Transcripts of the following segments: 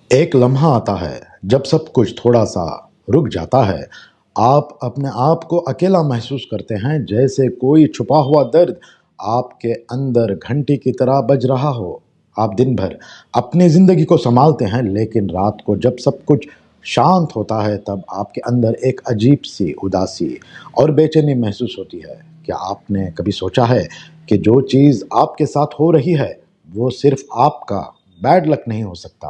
एक लम्हा आता है जब सब कुछ थोड़ा सा रुक जाता है। आप अपने आप को अकेला महसूस करते हैं, जैसे कोई छुपा हुआ दर्द आपके अंदर घंटी की तरह बज रहा हो। आप दिन भर अपनी ज़िंदगी को संभालते हैं, लेकिन रात को जब सब कुछ शांत होता है तब आपके अंदर एक अजीब सी उदासी और बेचैनी महसूस होती है। क्या आपने कभी सोचा है कि जो चीज़ आपके साथ हो रही है वो सिर्फ आपका बैड लक नहीं हो सकता?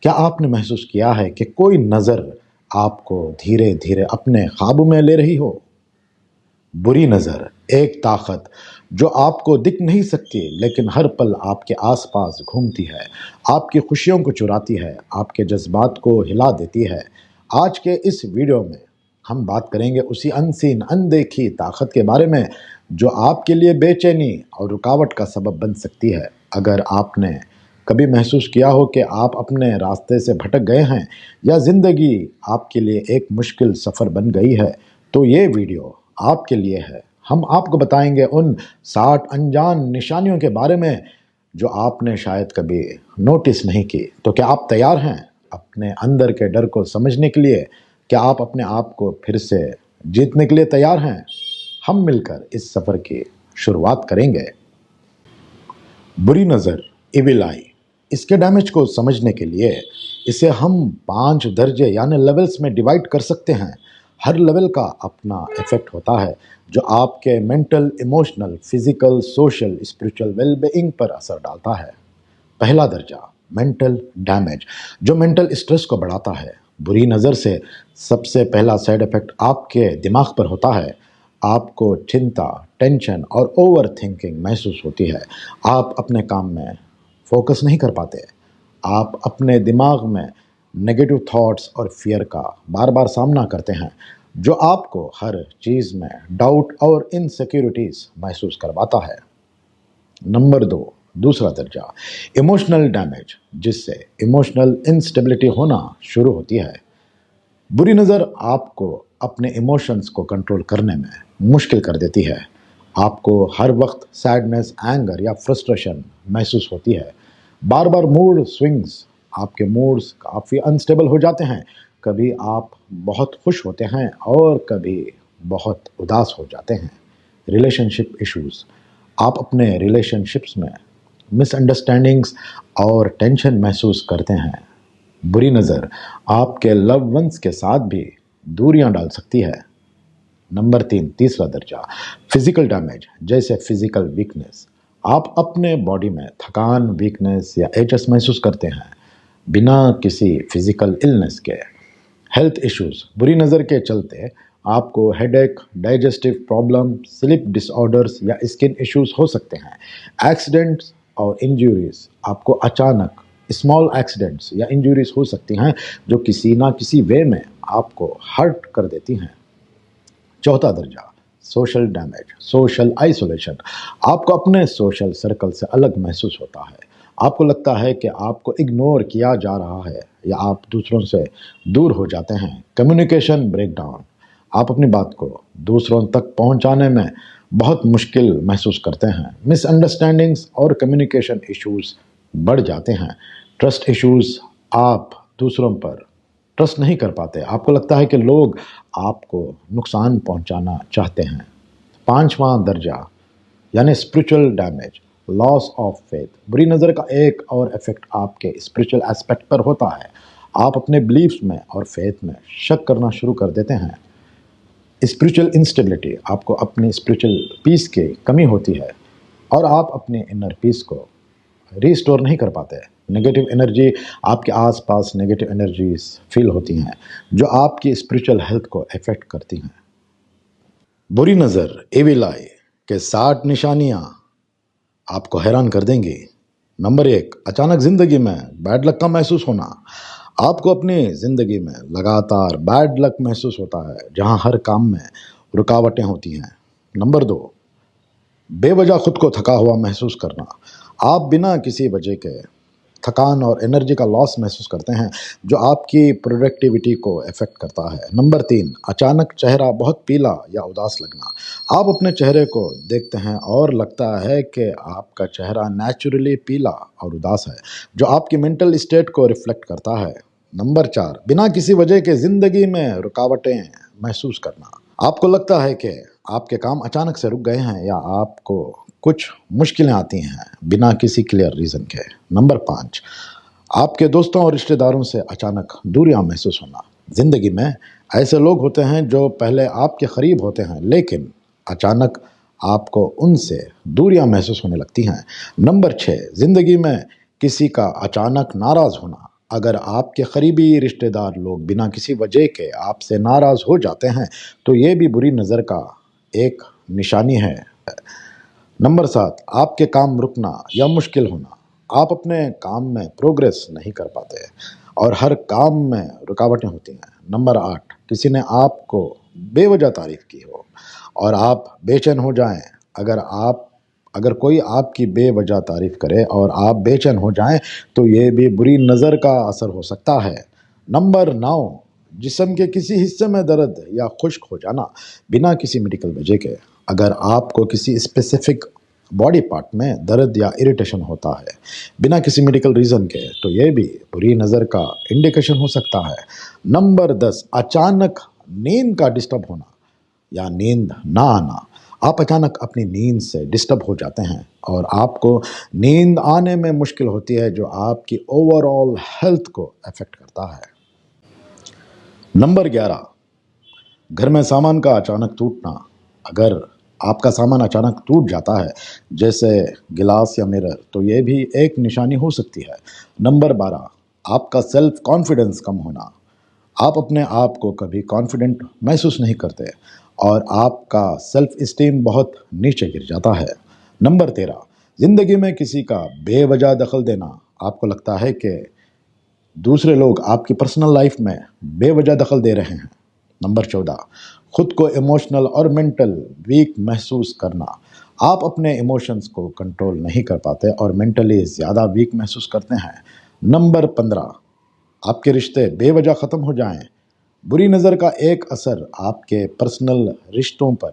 क्या आपने महसूस किया है कि कोई नज़र आपको धीरे धीरे अपने काबू में ले रही हो? बुरी नज़र एक ताकत जो आपको दिख नहीं सकती, लेकिन हर पल आपके आसपास घूमती है, आपकी खुशियों को चुराती है, आपके जज्बात को हिला देती है। आज के इस वीडियो में हम बात करेंगे उसी अनसीन अनदेखी ताकत के बारे में जो आपके लिए बेचैनी और रुकावट का सबब बन सकती है। अगर आपने कभी महसूस किया हो कि आप अपने रास्ते से भटक गए हैं या ज़िंदगी आपके लिए एक मुश्किल सफ़र बन गई है, तो ये वीडियो आपके लिए है। हम आपको बताएंगे उन 60 अनजान निशानियों के बारे में जो आपने शायद कभी नोटिस नहीं की। तो क्या आप तैयार हैं अपने अंदर के डर को समझने के लिए? क्या आप अपने आप को फिर से जीतने के लिए तैयार हैं? हम मिलकर इस सफ़र की शुरुआत करेंगे। बुरी नज़र, इविल आई। इसके डैमेज को समझने के लिए इसे हम 5 दर्जे यानी लेवल्स में डिवाइड कर सकते हैं। हर लेवल का अपना इफेक्ट होता है जो आपके mental, emotional, physical, social, spiritual wellbeing पर असर डालता है। पहला दर्जा, मेंटल डैमेज, जो मेंटल स्ट्रेस को बढ़ाता है। बुरी नज़र से सबसे पहला साइड इफेक्ट आपके दिमाग पर होता है। आपको चिंता, टेंशन और ओवर थिंकिंग महसूस होती है। आप अपने काम में फोकस नहीं कर पाते। आप अपने दिमाग में नेगेटिव थॉट्स और फियर का बार बार सामना करते हैं, जो आपको हर चीज़ में डाउट और इनसिक्योरिटीज़ महसूस करवाता है। नंबर 2, दूसरा दर्जा, इमोशनल डैमेज, जिससे इमोशनल इंस्टेबिलिटी होना शुरू होती है। बुरी नज़र आपको अपने इमोशंस को कंट्रोल करने में मुश्किल कर देती है। आपको हर वक्त सैडनेस, एंगर या फ्रस्ट्रेशन महसूस होती है। बार बार मूड स्विंग्स, आपके मूड्स काफ़ी अनस्टेबल हो जाते हैं। कभी आप बहुत खुश होते हैं और कभी बहुत उदास हो जाते हैं। रिलेशनशिप इश्यूज़, आप अपने रिलेशनशिप्स में मिसअंडरस्टैंडिंग्स और टेंशन महसूस करते हैं। बुरी नज़र आपके लव वंस के साथ भी दूरियां डाल सकती है। नंबर 3, तीसरा दर्जा, फिजिकल डैमेज, जैसे फिजिकल वीकनेस। आप अपने बॉडी में थकान, वीकनेस या एचएस महसूस करते हैं बिना किसी फिजिकल इलनेस के। हेल्थ इश्यूज, बुरी नज़र के चलते आपको headache, digestive problem, sleep disorders या स्किन इश्यूज हो सकते हैं। एक्सीडेंट्स और इंजरीज, आपको अचानक स्मॉल एक्सीडेंट्स या इंजरीज हो सकती हैं जो किसी ना किसी वे में आपको हर्ट कर देती हैं। चौथा दर्जा, सोशल डैमेज, सोशल आइसोलेशन। आपको अपने सोशल सर्कल से अलग महसूस होता है। आपको लगता है कि आपको इग्नोर किया जा रहा है या आप दूसरों से दूर हो जाते हैं। कम्युनिकेशन ब्रेकडाउन, आप अपनी बात को दूसरों तक पहुंचाने में बहुत मुश्किल महसूस करते हैं। मिसअंडरस्टैंडिंग्स और कम्युनिकेशन इश्यूज बढ़ जाते हैं। ट्रस्ट इश्यूज, आप दूसरों पर ट्रस्ट नहीं कर पाते। आपको लगता है कि लोग आपको नुकसान पहुंचाना चाहते हैं। पांचवा दर्जा यानी spiritual damage, loss of faith. बुरी नज़र का एक और इफेक्ट आपके स्पिरिचुअल एस्पेक्ट पर होता है। आप अपने बिलीफ्स में और फेथ में शक करना शुरू कर देते हैं। स्पिरिचुअल इंस्टेबिलिटी, आपको अपनी स्पिरिचुअल पीस की कमी होती है और आप अपने इनर पीस को रीस्टोर नहीं कर पाते। नेगेटिव एनर्जी, आपके आसपास नेगेटिव एनर्जीज फील होती हैं जो आपकी स्पिरिचुअल हेल्थ को इफेक्ट करती हैं। बुरी नज़र, एविल आई के 60 निशानियां आपको हैरान कर देंगी। नंबर 1, अचानक ज़िंदगी में बैड लक का महसूस होना। आपको अपनी ज़िंदगी में लगातार बैड लक महसूस होता है जहां हर काम में रुकावटें होती हैं। नंबर 2, बेवजह खुद को थका हुआ महसूस करना। आप बिना किसी वजह के थकान और एनर्जी का लॉस महसूस करते हैं, जो आपकी प्रोडक्टिविटी को अफेक्ट करता है। नंबर 3, अचानक चेहरा बहुत पीला या उदास लगना। आप अपने चेहरे को देखते हैं और लगता है कि आपका चेहरा नेचुरली पीला और उदास है, जो आपकी मेंटल स्टेट को रिफ्लेक्ट करता है। नंबर 4, बिना किसी वजह के ज़िंदगी में रुकावटें महसूस करना। आपको लगता है कि आपके काम अचानक से रुक गए हैं या आपको कुछ मुश्किलें आती हैं बिना किसी क्लियर रीज़न के। नंबर 5, आपके दोस्तों और रिश्तेदारों से अचानक दूरियां महसूस होना। ज़िंदगी में ऐसे लोग होते हैं जो पहले आपके करीब होते हैं, लेकिन अचानक आपको उनसे दूरियां महसूस होने लगती हैं। नंबर 6, ज़िंदगी में किसी का अचानक नाराज़ होना। अगर आपके करीबी रिश्तेदार लोग बिना किसी वजह के आपसे नाराज़ हो जाते हैं, तो ये भी बुरी नज़र का एक निशानी है। नंबर 7, आपके काम रुकना या मुश्किल होना। आप अपने काम में प्रोग्रेस नहीं कर पाते और हर काम में रुकावटें होती हैं। नंबर 8, किसी ने आपको बेवजह तारीफ़ की हो और आप बेचैन हो जाएं। अगर कोई आपकी बेवजह तारीफ़ करे और आप बेचैन हो जाएं, तो ये भी बुरी नज़र का असर हो सकता है। नंबर 9, जिस्म के किसी हिस्से में दर्द या खुश्क हो जाना बिना किसी मेडिकल वजह के। अगर आपको किसी स्पेसिफिक बॉडी पार्ट में दर्द या इरिटेशन होता है बिना किसी मेडिकल रीज़न के, तो ये भी बुरी नज़र का इंडिकेशन हो सकता है। नंबर 10, अचानक नींद का डिस्टर्ब होना या नींद ना आना। आप अचानक अपनी नींद से डिस्टर्ब हो जाते हैं और आपको नींद आने में मुश्किल होती है, जो आपकी ओवरऑल हेल्थ को अफेक्ट करता है। नंबर 11, घर में सामान का अचानक टूटना। अगर आपका सामान अचानक टूट जाता है, जैसे गिलास या मिरर, तो ये भी एक निशानी हो सकती है। नंबर 12, आपका सेल्फ कॉन्फिडेंस कम होना। आप अपने आप को कभी कॉन्फिडेंट महसूस नहीं करते और आपका सेल्फ इस्टीम बहुत नीचे गिर जाता है। नंबर 13, ज़िंदगी में किसी का बेवजह दखल देना। आपको लगता है कि दूसरे लोग आपकी पर्सनल लाइफ में बेवजह दखल दे रहे हैं। नंबर 14, खुद को इमोशनल और मेंटल वीक महसूस करना। आप अपने इमोशंस को कंट्रोल नहीं कर पाते और मेंटली ज़्यादा वीक महसूस करते हैं। नंबर 15, आपके रिश्ते बेवजह ख़त्म हो जाएं। बुरी नज़र का एक असर आपके पर्सनल रिश्तों पर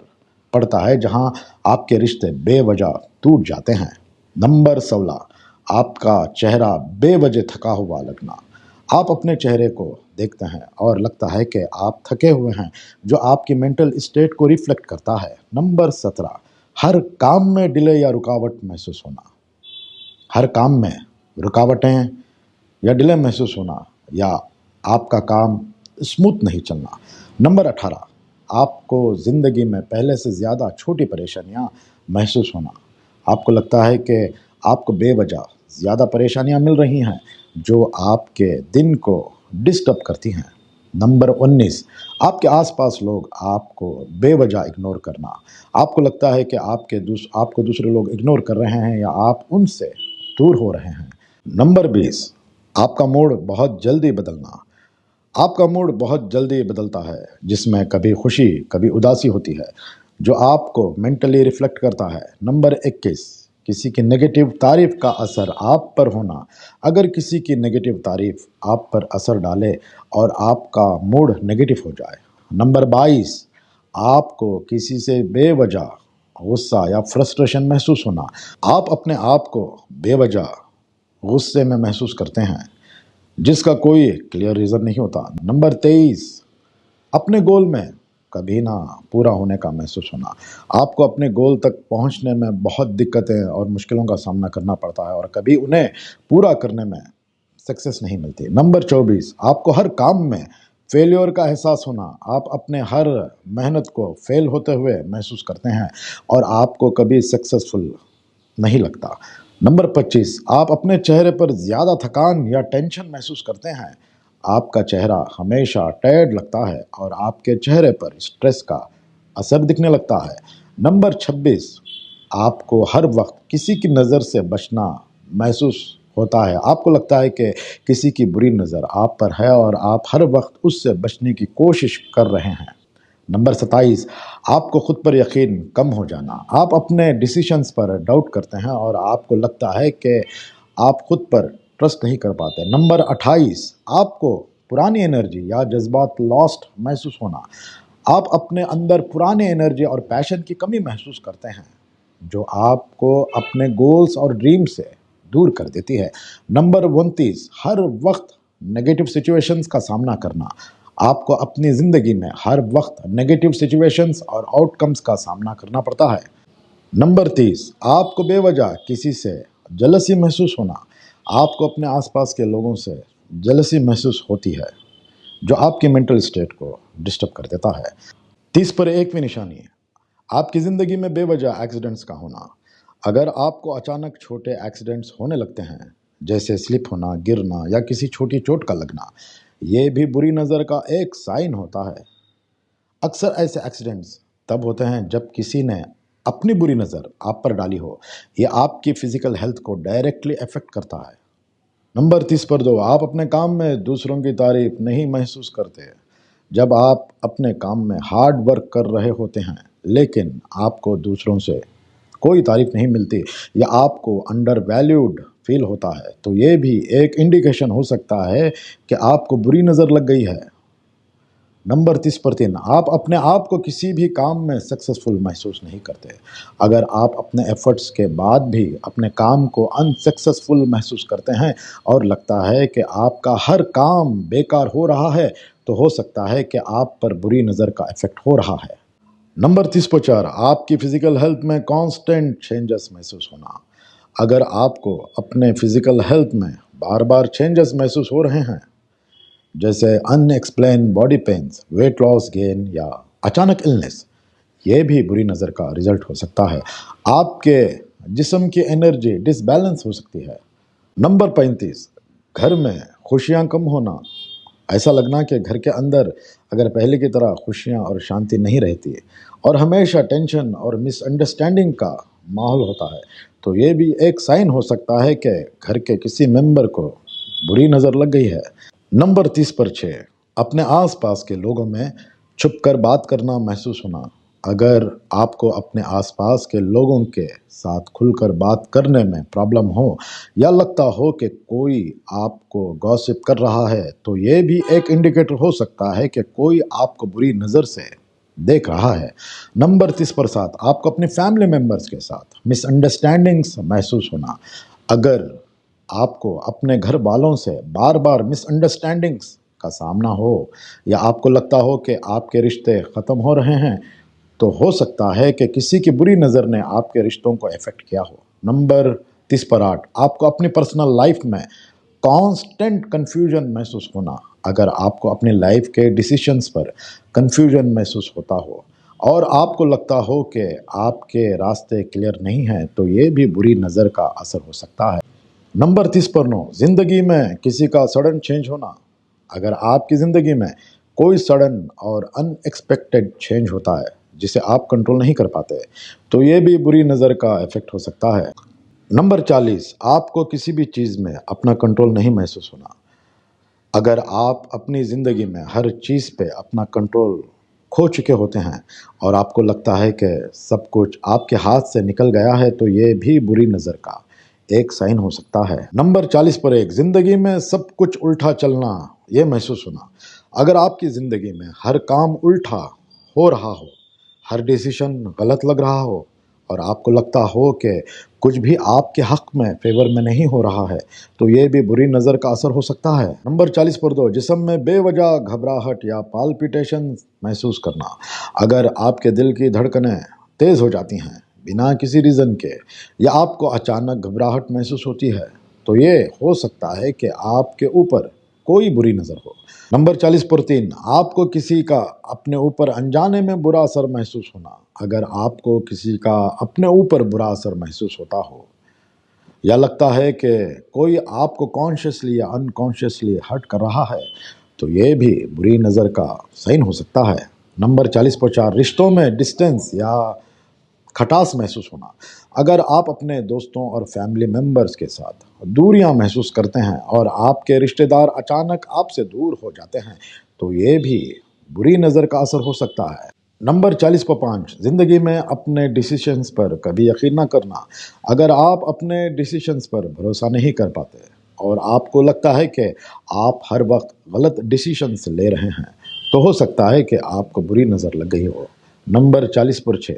पड़ता है, जहां आपके रिश्ते बेवजह टूट जाते हैं। नंबर 16, आपका चेहरा बेवजह थका हुआ लगना। आप अपने चेहरे को देखते हैं और लगता है कि आप थके हुए हैं, जो आपकी मेंटल स्टेट को रिफ्लेक्ट करता है। नंबर 17, हर काम में डिले या रुकावट महसूस होना। हर काम में रुकावटें या डिले महसूस होना या आपका काम स्मूथ नहीं चलना। नंबर 18, आपको ज़िंदगी में पहले से ज़्यादा छोटी परेशानियां महसूस होना। आपको लगता है कि आपको बेवजह ज़्यादा परेशानियां मिल रही हैं, जो आपके दिन को डिस्टर्ब करती हैं। नंबर 19, आपके आसपास लोग आपको बेवजह इग्नोर करना। आपको लगता है कि आपको दूसरे लोग इग्नोर कर रहे हैं या आप उनसे दूर हो रहे हैं। नंबर 20, आपका मूड बहुत जल्दी बदलना। आपका मूड बहुत जल्दी बदलता है, जिसमें कभी खुशी कभी उदासी होती है, जो आपको मेंटली रिफ्लेक्ट करता है। नंबर 21, किसी की नेगेटिव तारीफ का असर आप पर होना। अगर किसी की नेगेटिव तारीफ आप पर असर डाले और आपका मूड नेगेटिव हो जाए। नंबर 22, आपको किसी से बेवजह गुस्सा या फ्रस्ट्रेशन महसूस होना। आप अपने आप को बेवजह गुस्से में महसूस करते हैं, जिसका कोई क्लियर रीज़न नहीं होता। नंबर 23, अपने गोल में कभी ना पूरा होने का महसूस होना। आपको अपने गोल तक पहुंचने में बहुत दिक्कतें और मुश्किलों का सामना करना पड़ता है और कभी उन्हें पूरा करने में सक्सेस नहीं मिलती। नंबर 24, आपको हर काम में फेलियर का एहसास होना। आप अपने हर मेहनत को फेल होते हुए महसूस करते हैं और आपको कभी सक्सेसफुल नहीं लगता। नंबर 25, आप अपने चेहरे पर ज़्यादा थकान या टेंशन महसूस करते हैं। आपका चेहरा हमेशा टायर्ड लगता है और आपके चेहरे पर स्ट्रेस का असर दिखने लगता है। नंबर 26, आपको हर वक्त किसी की नज़र से बचना महसूस होता है। आपको लगता है कि किसी की बुरी नज़र आप पर है और आप हर वक्त उससे बचने की कोशिश कर रहे हैं। नंबर 27, आपको खुद पर यकीन कम हो जाना। आप अपने डिसीशंस पर डाउट करते हैं और आपको लगता है कि आप खुद पर ट्रस्ट नहीं कर पाते। नंबर 28, आपको पुरानी एनर्जी या जज्बात लॉस्ट महसूस होना। आप अपने अंदर पुराने एनर्जी और पैशन की कमी महसूस करते हैं, जो आपको अपने गोल्स और ड्रीम से दूर कर देती है। नंबर 29, हर वक्त नेगेटिव सिचुएशंस का सामना करना। आपको अपनी ज़िंदगी में हर वक्त नेगेटिव सिचुएशंस और आउटकम्स का सामना करना पड़ता है। नंबर 30, आपको बेवजह किसी से जलसी महसूस होना। आपको अपने आसपास के लोगों से जलसी महसूस होती है, जो आपकी मेंटल स्टेट को डिस्टर्ब कर देता है। 30 पर एक भी निशानी है, आपकी ज़िंदगी में बेवजह एक्सीडेंट्स का होना। अगर आपको अचानक छोटे एक्सीडेंट्स होने लगते हैं, जैसे स्लिप होना, गिरना या किसी छोटी चोट का लगना, ये भी बुरी नज़र का एक साइन होता है। अक्सर ऐसे एक्सीडेंट्स तब होते हैं जब किसी ने अपनी बुरी नज़र आप पर डाली हो। ये आपकी फिजिकल हेल्थ को डायरेक्टली अफेक्ट करता है। नंबर 30 पर 2, आप अपने काम में दूसरों की तारीफ नहीं महसूस करते। जब आप अपने काम में हार्ड वर्क कर रहे होते हैं, लेकिन आपको दूसरों से कोई तारीफ नहीं मिलती या आपको अंडर वैल्यूड फील होता है, तो ये भी एक इंडिकेशन हो सकता है कि आपको बुरी नज़र लग गई है। नंबर 30 पर 3, आप अपने आप को किसी भी काम में सक्सेसफुल महसूस नहीं करते। अगर आप अपने एफर्ट्स के बाद भी अपने काम को अनसक्सेसफुल महसूस करते हैं और लगता है कि आपका हर काम बेकार हो रहा है, तो हो सकता है कि आप पर बुरी नज़र का इफेक्ट हो रहा है। नंबर 30 पर 4, आपकी फिजिकल हेल्थ में कांस्टेंट चेंजेस महसूस होना। अगर आपको अपने फिजिकल हेल्थ में बार बार चेंजेस महसूस हो रहे हैं, जैसे unexplained body pens, weight loss gain या अचानक इलनेस, ये भी बुरी नज़र का रिजल्ट हो सकता है। आपके जिस्म की एनर्जी डिसबैलेंस हो सकती है। नंबर 35, घर में खुशियाँ कम होना। ऐसा लगना कि घर के अंदर अगर पहले की तरह खुशियाँ और शांति नहीं रहती और हमेशा टेंशन और मिसअंडरस्टैंडिंग का माहौल होता है, तो ये भी एक साइन हो सकता है कि घर के किसी मेंबर को बुरी नज़र लग गई है। नंबर 30 पर 6, अपने आसपास के लोगों में छुपकर बात करना महसूस होना। अगर आपको अपने आसपास के लोगों के साथ खुलकर बात करने में प्रॉब्लम हो या लगता हो कि कोई आपको गॉसिप कर रहा है, तो ये भी एक इंडिकेटर हो सकता है कि कोई आपको बुरी नज़र से देख रहा है। नंबर 30 पर 7, आपको अपने फैमिली मेम्बर्स के साथ मिसअंडरस्टैंडिंग्स महसूस होना। अगर आपको अपने घर वालों से बार बार मिसअंडरस्टैंडिंग्स का सामना हो या आपको लगता हो कि आपके रिश्ते ख़त्म हो रहे हैं, तो हो सकता है कि किसी की बुरी नज़र ने आपके रिश्तों को इफ़ेक्ट किया हो। नंबर 30 पर 8, आपको अपनी पर्सनल लाइफ में कांस्टेंट कन्फ्यूजन महसूस होना। अगर आपको अपनी लाइफ के डिसीशंस पर कन्फ्यूजन महसूस होता हो और आपको लगता हो कि आपके रास्ते क्लियर नहीं हैं, तो ये भी बुरी नज़र का असर हो सकता है। नंबर 30 पर 9, ज़िंदगी में किसी का सडन चेंज होना। अगर आपकी ज़िंदगी में कोई सडन और अनएक्सपेक्टेड चेंज होता है जिसे आप कंट्रोल नहीं कर पाते, तो ये भी बुरी नज़र का इफेक्ट हो सकता है। नंबर 40, आपको किसी भी चीज़ में अपना कंट्रोल नहीं महसूस होना। अगर आप अपनी ज़िंदगी में हर चीज़ पे अपना कंट्रोल खो चुके होते हैं और आपको लगता है कि सब कुछ आपके हाथ से निकल गया है, तो ये भी बुरी नज़र का एक साइन हो सकता है। नंबर 40 पर 1, ज़िंदगी में सब कुछ उल्टा चलना ये महसूस होना। अगर आपकी ज़िंदगी में हर काम उल्टा हो रहा हो, हर डिसीजन गलत लग रहा हो और आपको लगता हो कि कुछ भी आपके हक में फेवर में नहीं हो रहा है, तो ये भी बुरी नज़र का असर हो सकता है। नंबर 40 पर 2, जिस्म में बेवजह घबराहट या पाल्पिटेशन महसूस करना। अगर आपके दिल की धड़कनें तेज़ हो जाती हैं बिना किसी रीज़न के या आपको अचानक घबराहट महसूस होती है, तो ये हो सकता है कि आपके ऊपर कोई बुरी नज़र हो। नंबर 40 पर 3, आपको किसी का अपने ऊपर अनजाने में बुरा असर महसूस होना। अगर आपको किसी का अपने ऊपर बुरा असर महसूस होता हो या लगता है कि कोई आपको कॉन्शियसली या अनकॉन्शियसली हर्ट कर रहा है, तो ये भी बुरी नज़र का साइन हो सकता है। नंबर 40 पर 4, रिश्तों में डिस्टेंस या खटास महसूस होना। अगर आप अपने दोस्तों और फैमिली मेम्बर्स के साथ दूरियां महसूस करते हैं और आपके रिश्तेदार अचानक आपसे दूर हो जाते हैं, तो ये भी बुरी नज़र का असर हो सकता है। नंबर 40 पर 5, ज़िंदगी में अपने डिसीशंस पर कभी यकीन ना करना। अगर आप अपने डिसीशंस पर भरोसा नहीं कर पाते और आपको लगता है कि आप हर वक्त गलत डिसीजंस ले रहे हैं, तो हो सकता है कि आपको बुरी नज़र लग गई हो। नंबर 40 पर 6,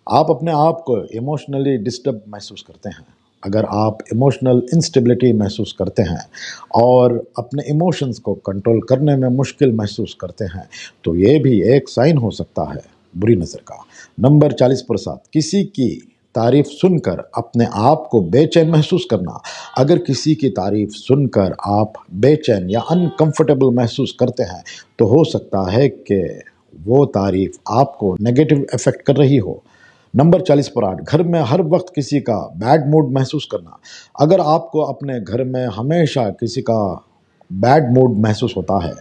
आप अपने आप को इमोशनली डिस्टर्ब महसूस करते हैं। अगर आप इमोशनल इंस्टेबिलिटी महसूस करते हैं और अपने इमोशंस को कंट्रोल करने में मुश्किल महसूस करते हैं, तो ये भी एक साइन हो सकता है बुरी नज़र का। नंबर 40 पर 7, किसी की तारीफ सुनकर अपने आप को बेचैन महसूस करना। अगर किसी की तारीफ सुनकर आप बेचैन या अनकंफर्टेबल महसूस करते हैं, तो हो सकता है कि वो तारीफ आपको नेगेटिव इफेक्ट कर रही हो। नंबर 40 पर 8, घर में हर वक्त किसी का बैड मूड महसूस करना। अगर आपको अपने घर में हमेशा किसी का बैड मूड महसूस होता है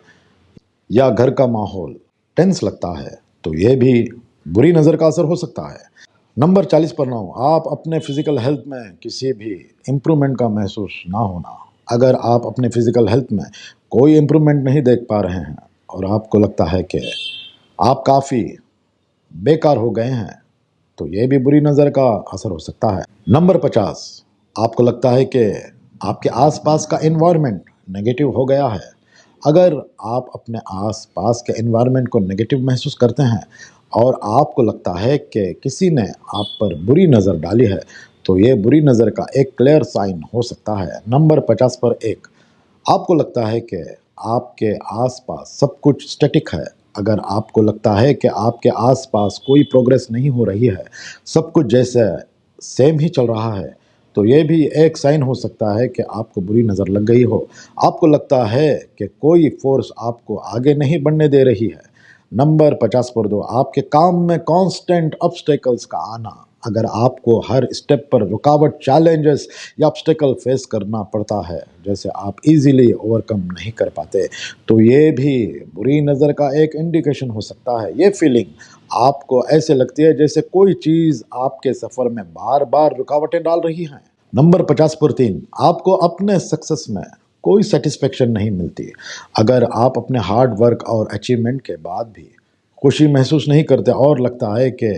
या घर का माहौल टेंस लगता है, तो ये भी बुरी नज़र का असर हो सकता है। नंबर 40 पर 9, आप अपने फिजिकल हेल्थ में किसी भी इम्प्रूवमेंट का महसूस ना होना। अगर आप अपने फिजिकल हेल्थ में कोई इम्प्रूवमेंट नहीं देख पा रहे हैं और आपको लगता है कि आप काफ़ी बेकार हो गए हैं, तो ये भी बुरी नज़र का असर हो सकता है। नंबर 50, आपको लगता है कि आपके आसपास का एनवायरनमेंट नेगेटिव हो गया है। अगर आप अपने आसपास के एनवायरनमेंट को नेगेटिव महसूस करते हैं और आपको लगता है कि किसी ने आप पर बुरी नज़र डाली है, तो ये बुरी नज़र का एक क्लियर साइन हो सकता है। नंबर 50 पर 1, आपको लगता है कि आपके आसपास सब कुछ स्टैटिक है। अगर आपको लगता है कि आपके आसपास कोई प्रोग्रेस नहीं हो रही है, सब कुछ जैसे सेम ही चल रहा है, तो ये भी एक साइन हो सकता है कि आपको बुरी नज़र लग गई हो। आपको लगता है कि कोई फोर्स आपको आगे नहीं बढ़ने दे रही है। नंबर 50 पर 2, आपके काम में कांस्टेंट ऑब्स्टेकल्स का आना। अगर आपको हर स्टेप पर रुकावट, चैलेंजेस या ऑब्स्टेकल फेस करना पड़ता है, जैसे आप इजीली ओवरकम नहीं कर पाते, तो ये भी बुरी नज़र का एक इंडिकेशन हो सकता है। ये फीलिंग आपको ऐसे लगती है जैसे कोई चीज़ आपके सफ़र में बार बार रुकावटें डाल रही हैं। नंबर 50 पर 3, आपको अपने सक्सेस में कोई सेटिस्फेक्शन नहीं मिलती। अगर आप अपने हार्ड वर्क और अचीवमेंट के बाद भी खुशी महसूस नहीं करते और लगता है कि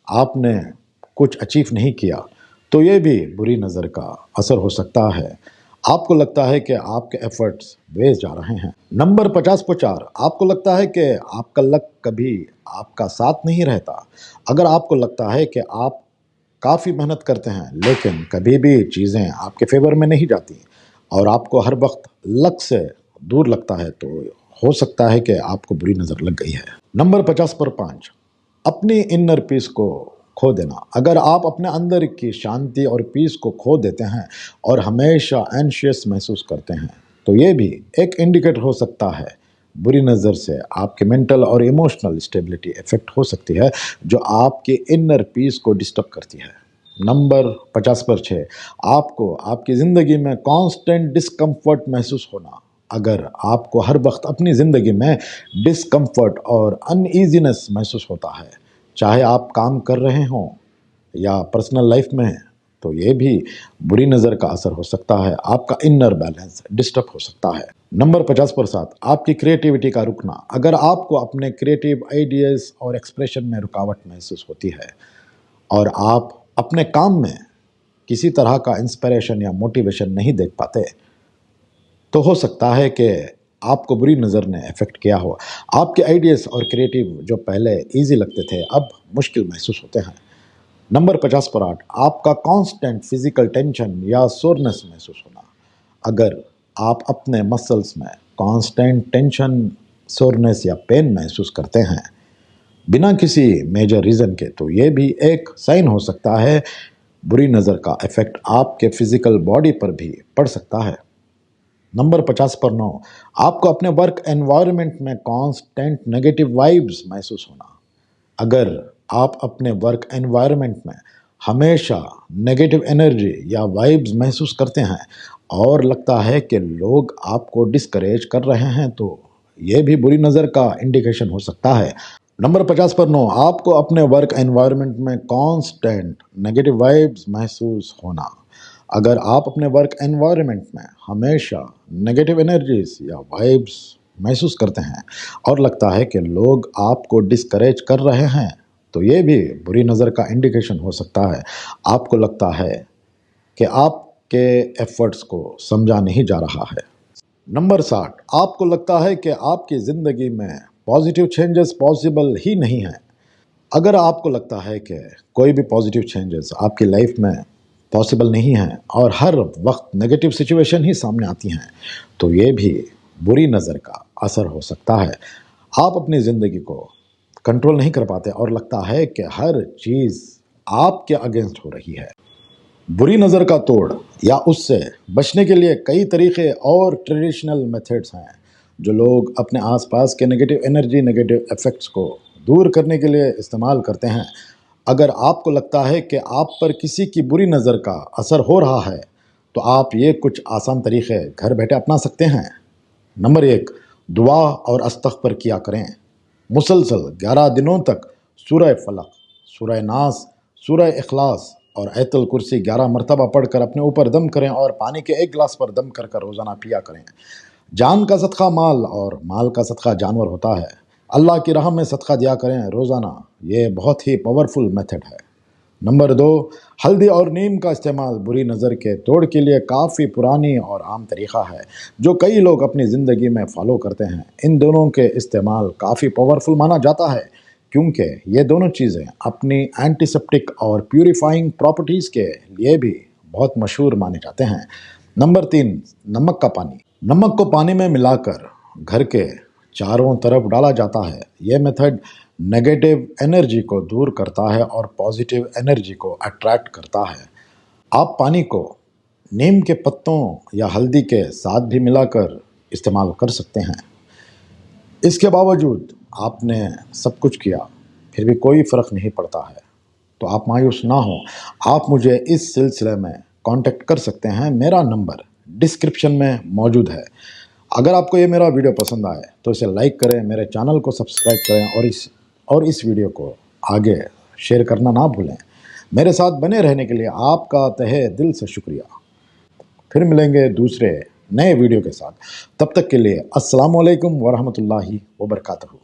आपने कुछ अचीव नहीं किया, तो ये भी बुरी नज़र का असर हो सकता है। आपको लगता है कि आपके एफर्ट्स वेस्ट जा रहे हैं। नंबर 50 पर 4, आपको लगता है कि आपका लक कभी आपका साथ नहीं रहता। अगर आपको लगता है कि आप काफ़ी मेहनत करते हैं लेकिन कभी भी चीज़ें आपके फेवर में नहीं जाती और आपको हर वक्त लक से दूर लगता है, तो हो सकता है कि आपको बुरी नज़र लग गई है। नंबर 50 पर 5, अपनी इनर पीस को खो देना। अगर आप अपने अंदर की शांति और पीस को खो देते हैं और हमेशा एंशियस महसूस करते हैं, तो ये भी एक इंडिकेटर हो सकता है बुरी नज़र से आपके मेंटल और इमोशनल स्टेबिलिटी इफेक्ट हो सकती है, जो आपके इनर पीस को डिस्टर्ब करती है। नंबर 50 पर 6, आपको आपकी ज़िंदगी में कांस्टेंट डिस्कम्फर्ट महसूस होना। अगर आपको हर वक्त अपनी ज़िंदगी में डिस्कम्फर्ट और अनईजीनेस महसूस होता है, चाहे आप काम कर रहे हों या पर्सनल लाइफ में हैं, तो ये भी बुरी नज़र का असर हो सकता है। आपका इनर बैलेंस डिस्टर्ब हो सकता है। नंबर 50 पर 7, आपकी क्रिएटिविटी का रुकना। अगर आपको अपने क्रिएटिव आइडियाज़ और एक्सप्रेशन में रुकावट महसूस होती है और आप अपने काम में किसी तरह का इंस्पिरेशन या मोटिवेशन नहीं देख पाते, तो हो सकता है कि आपको बुरी नज़र ने इफेक्ट किया हो। आपके आइडियाज़ और क्रिएटिव जो पहले इजी लगते थे, अब मुश्किल महसूस होते हैं। नंबर 50 पर 8, आपका कांस्टेंट फिजिकल टेंशन या सोरनेस महसूस होना। अगर आप अपने मसल्स में कांस्टेंट टेंशन, सोरनेस या पेन महसूस करते हैं बिना किसी मेजर रीज़न के, तो ये भी एक साइन हो सकता है बुरी नज़र का इफेक्ट आपके फिजिकल बॉडी पर भी पड़ सकता है। नंबर 50 पर 9, आपको अपने वर्क एनवायरनमेंट में कांस्टेंट नेगेटिव वाइब्स महसूस होना। अगर आप अपने वर्क एनवायरनमेंट में हमेशा नेगेटिव एनर्जी या वाइब्स महसूस करते हैं और लगता है कि लोग आपको डिस्करेज कर रहे हैं, तो ये भी बुरी नज़र का इंडिकेशन हो सकता है। नंबर 50 पर 9, आपको अपने वर्क एनवायरनमेंट में कांस्टेंट नेगेटिव वाइब्स महसूस होना। अगर आप अपने वर्क एनवायरनमेंट में हमेशा नेगेटिव एनर्जीज या वाइब्स महसूस करते हैं और लगता है कि लोग आपको डिस्करेज कर रहे हैं, तो ये भी बुरी नज़र का इंडिकेशन हो सकता है। आपको लगता है कि आप के एफर्ट्स को समझा नहीं जा रहा है। नंबर 60, आपको लगता है कि आपकी ज़िंदगी में पॉजिटिव चेंजेस पॉसिबल ही नहीं हैं। अगर आपको लगता है कि कोई भी पॉजिटिव चेंजेस आपकी लाइफ में पॉसिबल नहीं हैं और हर वक्त नेगेटिव सिचुएशन ही सामने आती हैं, तो ये भी बुरी नज़र का असर हो सकता है। आप अपनी ज़िंदगी को कंट्रोल नहीं कर पाते और लगता है कि हर चीज़ आपके अगेंस्ट हो रही है। बुरी नज़र का तोड़ या उससे बचने के लिए कई तरीके और ट्रेडिशनल मेथड्स हैं जो लोग अपने आसपास के नेगेटिव एनर्जी, नेगेटिव इफ़ेक्ट्स को दूर करने के लिए इस्तेमाल करते हैं। अगर आपको लगता है कि आप पर किसी की बुरी नज़र का असर हो रहा है, तो आप ये कुछ आसान तरीक़े घर बैठे अपना सकते हैं। नंबर 1, दुआ और इस्तिग़फ़ार किया करें। मुसलसल 11 दिनों तक सूरह फलक, सूरह नास, सूरह इखलास और आयतुल कुर्सी 11 मरतबा पढ़कर अपने ऊपर दम करें और पानी के 1 गिलास पर दम कर रोज़ाना पिया करें। जान का सदका माल और माल का सदका जानवर होता है। अल्लाह की राह में सदका दिया करें रोज़ाना, ये बहुत ही पावरफुल मेथड है। नंबर 2, हल्दी और नीम का इस्तेमाल बुरी नज़र के तोड़ के लिए काफ़ी पुरानी और आम तरीक़ा है जो कई लोग अपनी ज़िंदगी में फॉलो करते हैं। इन दोनों के इस्तेमाल काफ़ी पावरफुल माना जाता है क्योंकि ये दोनों चीज़ें अपनी एंटीसेप्टिक और प्यूरिफाइंग प्रॉपर्टीज़ के लिए भी बहुत मशहूर माने जाते हैं। नंबर 3, नमक का पानी। नमक को पानी में मिलाकर घर के चारों तरफ डाला जाता है। ये मेथड नेगेटिव एनर्जी को दूर करता है और पॉजिटिव एनर्जी को अट्रैक्ट करता है। आप पानी को नीम के पत्तों या हल्दी के साथ भी मिलाकर इस्तेमाल कर सकते हैं। इसके बावजूद आपने सब कुछ किया, फिर भी कोई फ़र्क नहीं पड़ता है, तो आप मायूस ना हो। आप मुझे इस सिलसिले में कांटेक्ट कर सकते हैं। मेरा नंबर डिस्क्रिप्शन में मौजूद है। अगर आपको ये मेरा वीडियो पसंद आए तो इसे लाइक करें, मेरे चैनल को सब्सक्राइब करें और इस वीडियो को आगे शेयर करना ना भूलें। मेरे साथ बने रहने के लिए आपका तहे दिल से शुक्रिया। फिर मिलेंगे दूसरे नए वीडियो के साथ। तब तक के लिए अस्सलामु अलैकुम वरहमतुल्लाहि वबरकातुहू।